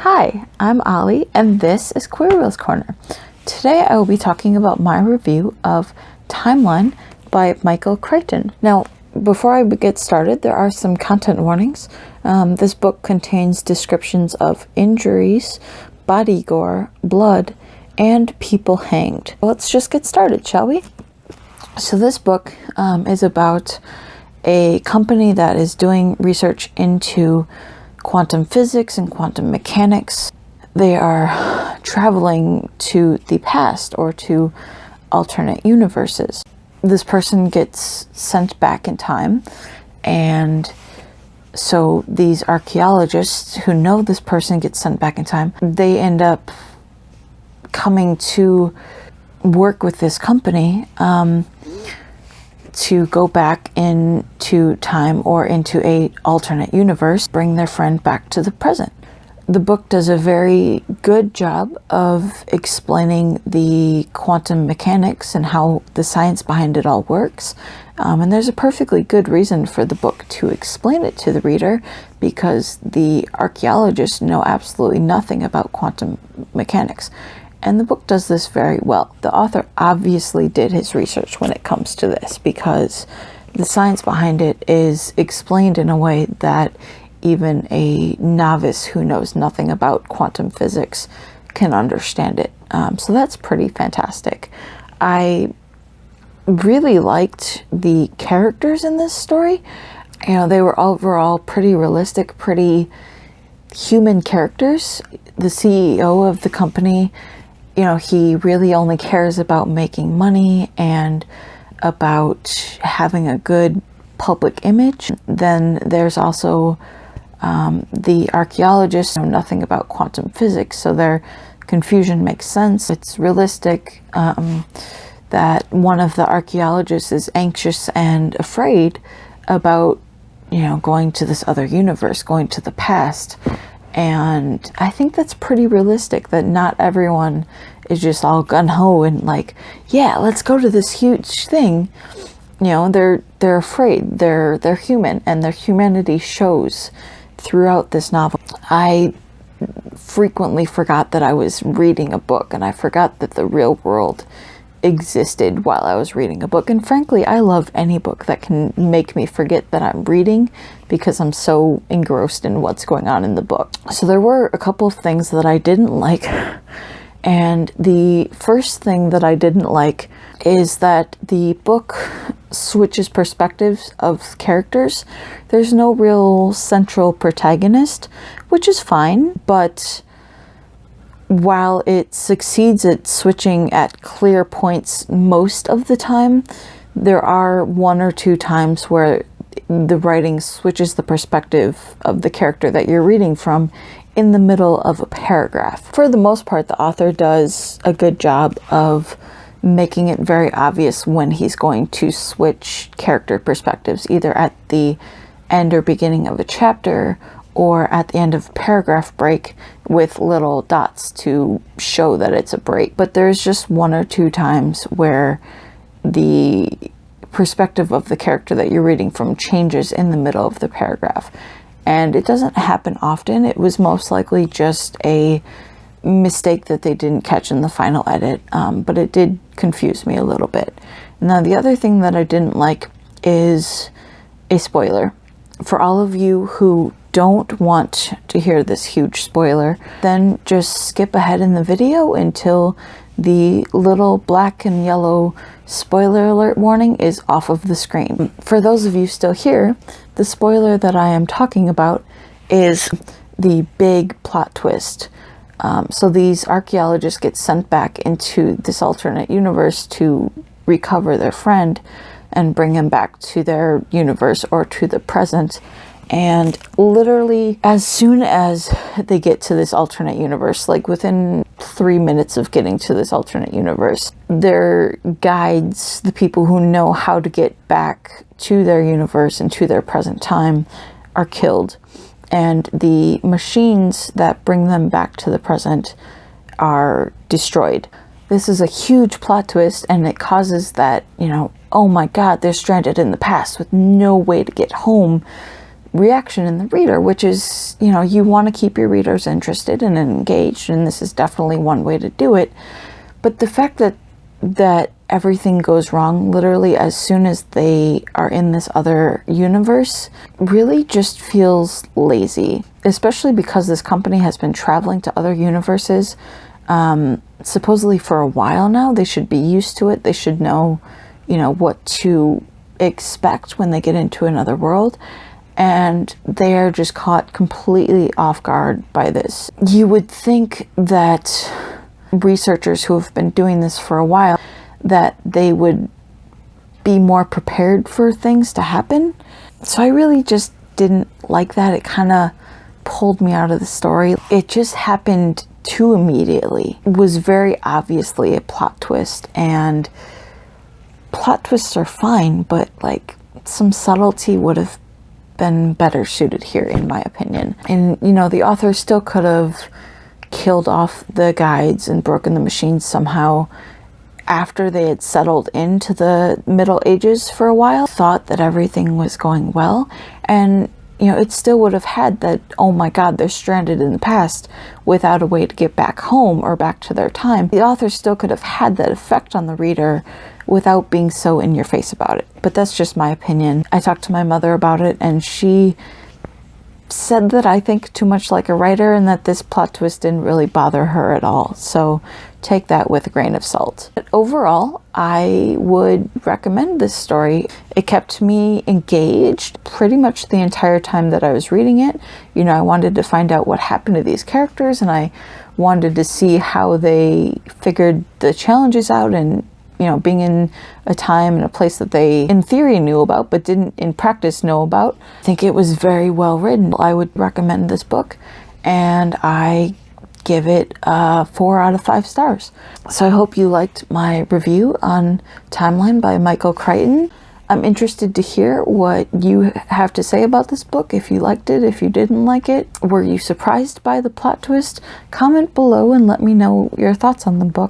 Hi, I'm Ollie, and this is Queerwheels Corner. Today I will be talking about my review of Timeline by Michael Crichton. Now, before I get started, there are some content warnings. This book contains descriptions of injuries, body gore, blood, and people hanged. Let's just get started, shall we? So this book is about a company that is doing research into quantum physics and quantum mechanics. They are traveling to the past or to alternate universes. This person gets sent back in time, and so these archaeologists who know this person gets sent back in time, they end up coming to work with this company to go back into time or into a alternate universe, bring their friend back to the present. The book does a very good job of explaining the quantum mechanics and how the science behind it all works. And there's a perfectly good reason for the book to explain it to the reader, because the archaeologists know absolutely nothing about quantum mechanics. And the book does this very well. The author obviously did his research when it comes to this, because the science behind it is explained in a way that even a novice who knows nothing about quantum physics can understand it. So that's pretty fantastic. I really liked the characters in this story. You know, they were overall pretty realistic, pretty human characters. The CEO of the company, you know, he really only cares about making money and about having a good public image. Then there's also the archaeologists know nothing about quantum physics, so their confusion makes sense. It's realistic that one of the archaeologists is anxious and afraid about, you know, going to this other universe, going to the past. And I think that's pretty realistic, that not everyone is just all gung-ho and like, yeah, let's go to this huge thing. You know, they're afraid, they're human, and their humanity shows throughout this novel. I frequently forgot that I was reading a book, and I forgot that the real world existed while I was reading a book. And frankly, I love any book that can make me forget that I'm reading, because I'm so engrossed in what's going on in the book. So there were a couple of things that I didn't like. And the first thing that I didn't like is that the book switches perspectives of characters. There's no real central protagonist, which is fine, but while it succeeds at switching at clear points most of the time, there are one or two times where the writing switches the perspective of the character that you're reading from in the middle of a paragraph. For the most part, the author does a good job of making it very obvious when he's going to switch character perspectives, either at the end or beginning of a chapter or at the end of a paragraph break with little dots to show that it's a break. But there's just one or two times where the perspective of the character that you're reading from changes in the middle of the paragraph. And it doesn't happen often. It was most likely just a mistake that they didn't catch in the final edit, but it did confuse me a little bit. Now, the other thing that I didn't like is a spoiler. For all of you who don't want to hear this huge spoiler, then just skip ahead in the video until the little black and yellow spoiler alert warning is off of the screen. For those of you still here, the spoiler that I am talking about is the big plot twist. So these archaeologists get sent back into this alternate universe to recover their friend and bring him back to their universe or to the present. And literally, as soon as they get to this alternate universe, like within 3 minutes of getting to this alternate universe, their guides, the people who know how to get back to their universe and to their present time, are killed. And the machines that bring them back to the present are destroyed. This is a huge plot twist, and it causes that, you know, oh my God, they're stranded in the past with no way to get home reaction in the reader, which is, you know, you want to keep your readers interested and engaged, and this is definitely one way to do it. But the fact that everything goes wrong literally as soon as they are in this other universe really just feels lazy, especially because this company has been traveling to other universes supposedly for a while now. They should be used to it. They should know, you know, what to expect when they get into another world, and they are just caught completely off guard by this. You would think that researchers who have been doing this for a while, that they would be more prepared for things to happen. So I really just didn't like that. It kind of pulled me out of the story. It just happened too immediately. It was very obviously a plot twist, and plot twists are fine, but like some subtlety would have been better suited here, in my opinion. And you know, the author still could have killed off the guides and broken the machines somehow after they had settled into the Middle Ages for a while, thought that everything was going well, and you know, it still would have had that, oh my god, they're stranded in the past without a way to get back home or back to their time. The author still could have had that effect on the reader without being so in your face about it. But that's just my opinion. I talked to my mother about it, and she said that I think too much like a writer, and that this plot twist didn't really bother her at all. So take that with a grain of salt. But overall, I would recommend this story. It kept me engaged pretty much the entire time that I was reading it. You know, I wanted to find out what happened to these characters, and I wanted to see how they figured the challenges out, and you know, being in a time and a place that they in theory knew about but didn't in practice know about. I think it was very well written. I would recommend this book, and I give it 4 out of 5 stars. So I hope you liked my review on Timeline by Michael Crichton. I'm interested to hear what you have to say about this book, if you liked it, if you didn't like it. Were you surprised by the plot twist? Comment below and let me know your thoughts on the book.